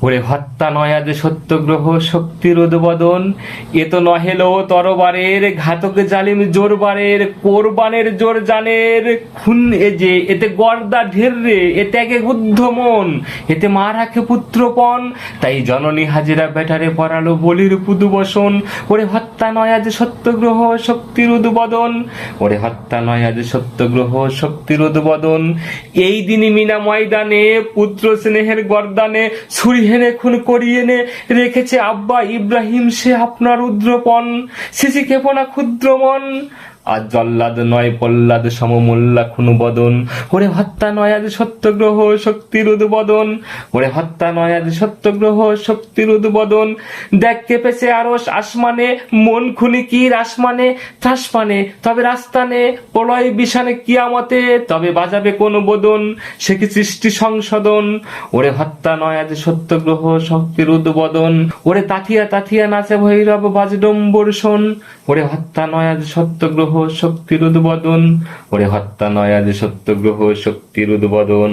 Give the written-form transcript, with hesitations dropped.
ওরে হত্যা নয় আজ সত্যগ্রহ শক্তির উদ্বোধন, এ তো নহেলো তরবারের ঘাতক জালিম জোরবারের কোরবানের জোর জানের খুন, এ যে এতে গর্দা ঢের রে, এ ত্যাগে বুদ্ধ মন, এতে মা রাখে পুত্রপণ, তাই জননী হাজিরা বেটারে পড়ালো বলির পুদু বসন। ওরে হত্যা নয় আজ সত্যগ্রহ শক্তির উদ্বোধন, ওরে হত্যা নয় আজ সত্যগ্রহ শক্তির উদ্বোধন, এই দিনই মিনা ময়দানে পুত্র স্নেহের গর্দানে ছুরি হেনে খুন করিয়ে নে রেখেছে আব্বা ইব্রাহিম সে আপনার উদ্রপণ, সিসি ক্ষেপণা ক্ষুদ্র মন, আজ জল্লাদ নয় পল্লাদ সমমূল্যা খুন বদন। ওরে হত্যা নয় আজ সত্যগ্রহ শক্তির উদ্বোধন, ওরে হত্যা নয় আজ সত্যগ্রহ শক্তির উদ্বোধন, দেখ কেঁপেছে আরশ আসমানে মন খুনি কি আসমানে ত্রাস পানে, তবে রাস্তানে প্রলয় বিষানে কিয়ামতে তবে বাজাবে কোন বোদন, সে কি সৃষ্টি সংশোধন। ওরে হত্যা নয় আজ সত্যগ্রহ শক্তির উদ্বোধন, ওরে তাথিয়া তাথিয়া নাচে ভৈরব বাজডম্বর শোন, ওরে হত্যা নয় আজ সত্যগ্রহ শক্তির উদ্বোধন, ওরে হত্যা নয় আজ সত্যগ্রহ শক্তির উদ্বোধন।